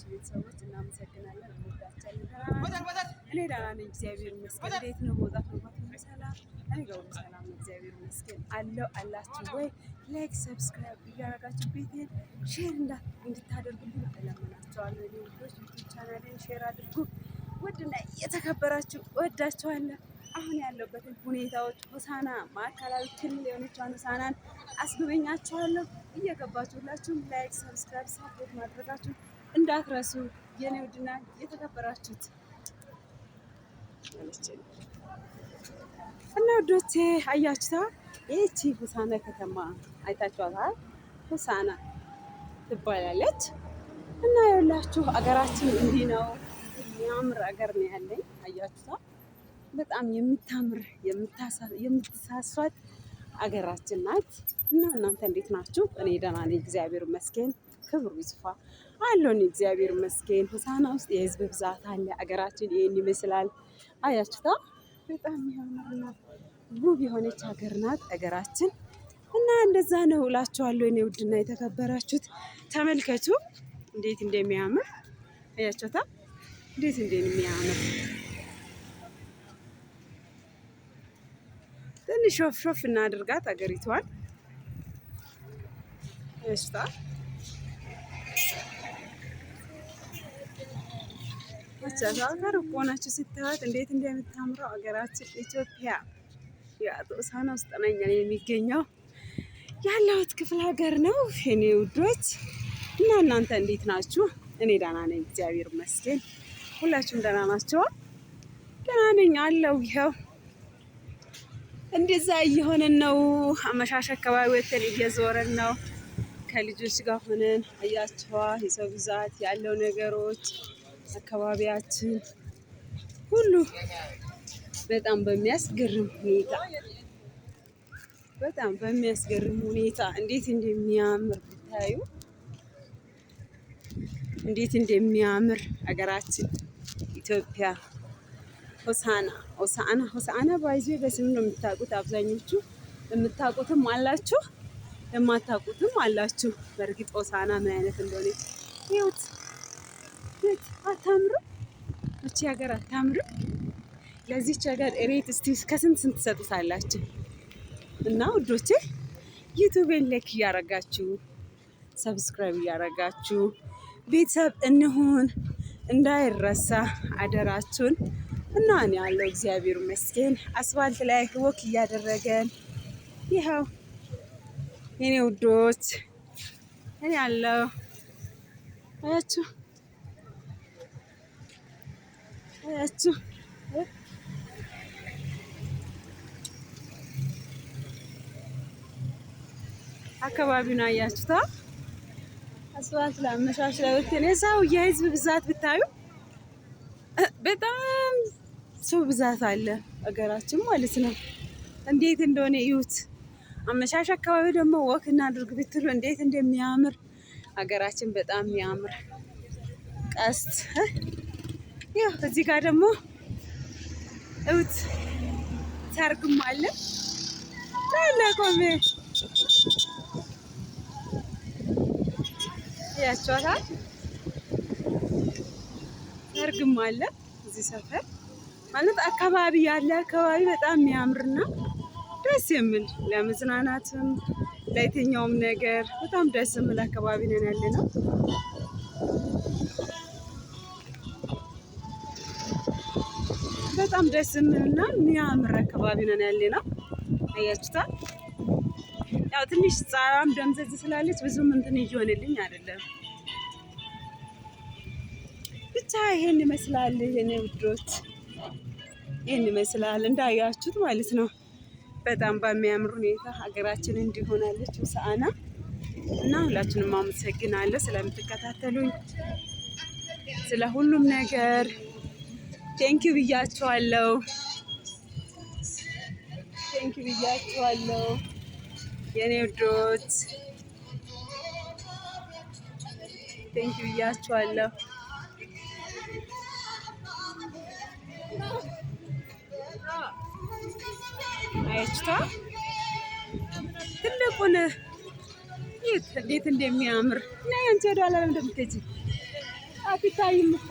ያላችሁ ቤተሰቦች እናመሰግናለን። እንወዳችኋለን። እኔ ደህና ነኝ፣ እግዚአብሔር ይመስገን። እንዴት ነው መውጣት መግባት ሁሉ ሰላም? እኔ ጋር ሁሉ ሰላም ነው፣ እግዚአብሔር ይመስገን። አላችሁ ወይ? ላይክ ሰብስክራይብ እያደረጋችሁ ቤቴን ሼር እንድታደርጉልኝ እለምናችኋለሁ። እኔ ውዶች ዩቲዩብ ቻናሌን ሼር አድርጉ። ውድና የተከበራችሁ እወዳችኋለሁ። አሁን ያለበትን ሁኔታዎች ሆሳና ማዕከላዊ ክልል የሆነችውን ሆሳናን አስጎበኛችኋለሁ። እየገባችሁ ሁላችሁም ላይክ ሰብስክራይብ ሳፖርት ማድረጋችሁ እንዳትረሱ የኔ ውድና የተከበራችሁት እና ውዶቼ አያችሁታ፣ ይህቺ ሆሳና ከተማ አይታችኋታል። ሆሳና ትባላለች እና የሁላችሁ አገራችን እንዲህ ነው። የሚያምር አገር ነው ያለኝ። አያችሁታ፣ በጣም የምታምር የምትሳሷት አገራችን ናት። እና እናንተ እንዴት ናችሁ? እኔ ደህና ነኝ፣ እግዚአብሔር ይመስገን። ክብሩ ይስፋ አለውን፣ እግዚአብሔር ይመስገን። ሆሳና ውስጥ የህዝብ ብዛት አለ። አገራችን ይህን ይመስላል። አያችሁታ፣ በጣም የሚያምርና ውብ የሆነች ሀገር ናት አገራችን። እና እንደዛ ነው እላችኋለሁ። እኔ ውድና የተከበራችሁት ተመልከቱ፣ እንዴት እንደሚያምር አያችሁታ፣ እንዴት እንደሚያምር ትንሽ ሾፍ እናድርጋት አገሪቷን። እሽታ ከሩቅ ሆናችሁ ስታዩት እንዴት እንደምታምረው አገራችን ኢትዮጵያ ሆሳና ውስጥ ነኝ እኔ የሚገኘው ያለሁት ክፍለ ሀገር ነው የኔ ውዶች። እና እናንተ እንዴት ናችሁ? እኔ ደህና ነኝ፣ እግዚአብሔር ይመስገን። ሁላችሁም ደህና ናችሁ? ደህና ነኝ አለው። ይኸው እንደዛ እየሆነን ነው። አመሻሽ አካባቢ ወተን እየዞረን ነው ከልጆች ጋር ሆነን። አያችኋ የሰው ብዛት ያለው ነገሮች አካባቢያችን ሁሉ በጣም በሚያስገርም ሁኔታ እንዴት እንደሚያምር ብታዩ፣ እንዴት እንደሚያምር ሀገራችን ኢትዮጵያ ሆሳና ባይዞ በስም ነው የምታውቁት አብዛኞቹ። የምታውቁትም አላችሁ፣ የማታውቁትም አላችሁ። በእርግጥ ሆሳና ምን አይነት እንደሆነ ይሁት። አታምርም? እቺ ሀገር አታምርም? ለዚች ሀገር ሬት እስቲ ከስንት ትሰጡታላችሁ? እና ውዶቼ ዩቲዩብን ላይክ እያረጋችሁ ሰብስክራይብ እያረጋችሁ ቤተሰብ እንሁን እንዳይረሳ አደራችሁን። እና እኔ ያለው እግዚአብሔር ይመስገን አስፋልት ላይ ወክ እያደረገን ይኸው የኔ ውዶች እኔ ያለው አያችሁ አካባቢውን አያችሁታ። አስፋልት ላይ አመሻሽ ላይ ወጥተን የሰው የህዝብ ብዛት ብታዩ በጣም ሰው ብዛት አለ አገራችን ማለት ነው። እንዴት እንደሆነ እዩት። አመሻሽ አካባቢ ደግሞ ወክ እናድርግ ብትሉ እንዴት እንደሚያምር አገራችን በጣም የሚያምር ቀስት። ያው እዚህ ጋር ደግሞ እዩት፣ ሰርግም አለ ለቆሜ ያቻታል። ሰርግም አለ እዚህ ሰፈር ማለት አካባቢ በጣም የሚያምርና ደስ የሚል ለመዝናናትም ለየትኛውም ነገር በጣም ደስ የሚል አካባቢ ነን ያለነው። በጣም ደስ የሚልና የሚያምር አካባቢ ነን ያለነው። አያችሁታ። ያው ትንሽ ፀሐይዋም ደምዘዝ ስላለች ብዙም እንትን እየሆነልኝ አይደለም። ብቻ ይሄን ይመስላል የኔ ውዶች፣ ይሄን ይመስላል እንዳያችሁት ማለት ነው። በጣም በሚያምር ሁኔታ ሀገራችን እንዲሆናለች ሆሳዕና። እና ሁላችንም አመሰግናለሁ ስለምትከታተሉኝ፣ ስለ ሁሉም ነገር ቴንኪው ብያችኋለሁ። የኔ ውዶች ቴንኪው ብያችኋለሁ። አያችሁታ ትልቁን እንዴት እንደሚያምር እና ያንቺ ወደ ኋላ እንደምትሄጂ አትታይም እኮ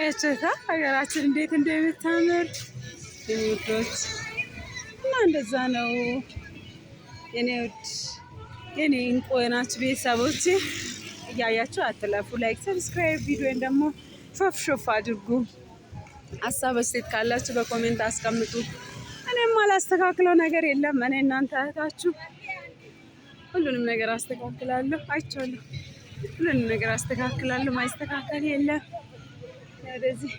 እችታ ሀገራችን እንዴት እንደምታምር የኔ ውዶች እና እንደዛ ነው የኔ ውድ የኔ እንቁ ናችሁ ቤተሰቦቼ። እያያችሁ አትለፉ። ላይክ ሰብስክራይብ፣ ቪዲዮን ደግሞ ሾፍ አድርጉ። ሀሳብ አስተያየት ካላችሁ በኮሜንት አስቀምጡ። እኔም አላስተካክለው ነገር የለም። እኔ እናንተ እህታችሁ ሁሉንም ነገር አስተካክላለሁ። አይቻለሁ፣ ሁሉንም ነገር አስተካክላለሁ። ማይስተካከል የለም። ወደዚህ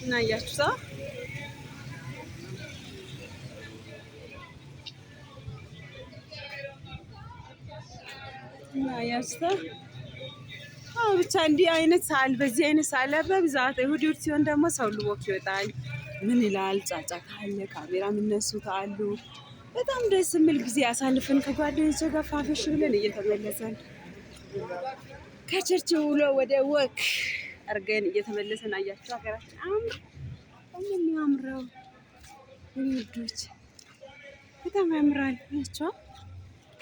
እና እያችሁታ እና እያችሁታ ብቻ እንዲህ አይነት ሳል በዚህ አይነት ሳለ በብዛት እሑድ ሲሆን ደግሞ ሰው ልቦክ ይወጣል። ምን ይላል? ጫጫታ አለ፣ ካሜራ የምነሱት አሉ። በጣም ደስ የሚል ጊዜ አሳልፈን ከጓደኞቼ ጋር ፋፈሽ ብለን እየተመለሰን ከቸርች ውሎ ወደ ወክ አርገን እየተመለሰን አያችሁ ሀገራችን በጣም የሚያምረው ውዶች በጣም ያምራል። ናቸው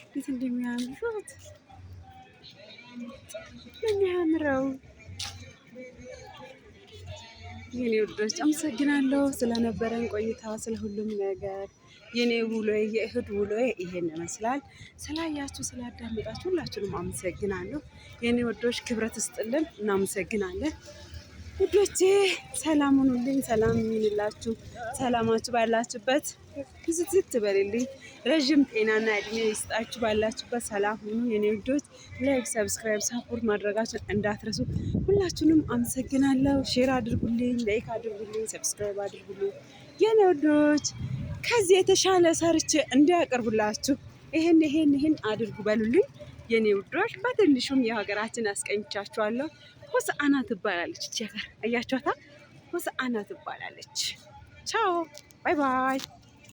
እንዴት እንደሚያምሩት የሚያምረው የኔ ውዶች አመሰግናለሁ ስለነበረን ቆይታ፣ ስለ ሁሉም ነገር። የኔ ውሎዬ የእሁድ ውሎዬ ይሄን ይመስላል። ስላያችሁ ስላዳመጣችሁ ሁላችሁንም አመሰግናለሁ። የኔ ውዶች ክብረት ስጥልን፣ እናመሰግናለን። ውዶቼ ሰላም ሁኑልኝ፣ ሰላም ይሁንላችሁ። ሰላማችሁ ባላችሁበት ብዝት በልልኝ። ረዥም ጤናና እድሜ ይስጣችሁ። ባላችሁበት ሰላም ሁኑ የኔ ውዶች። ላይክ፣ ሰብስክራይብ፣ ሳፖርት ማድረጋችሁን እንዳትረሱ። ሁላችሁንም አመሰግናለሁ። ሼር አድርጉልኝ፣ ላይክ አድርጉልኝ፣ ሰብስክራይብ አድርጉልኝ የኔ ውዶች። ከዚህ የተሻለ ሰርቼ እንዲያቀርቡላችሁ ይሄን አድርጉ በሉልኝ የኔ ውዶች። በትንሹም የሀገራችን አስቀኝቻችኋለሁ። ሆሳዕና ትባላለች እቺ ሀገር አያችኋታ። ሆሳዕና ትባላለች። ቻው ባይ ባይ።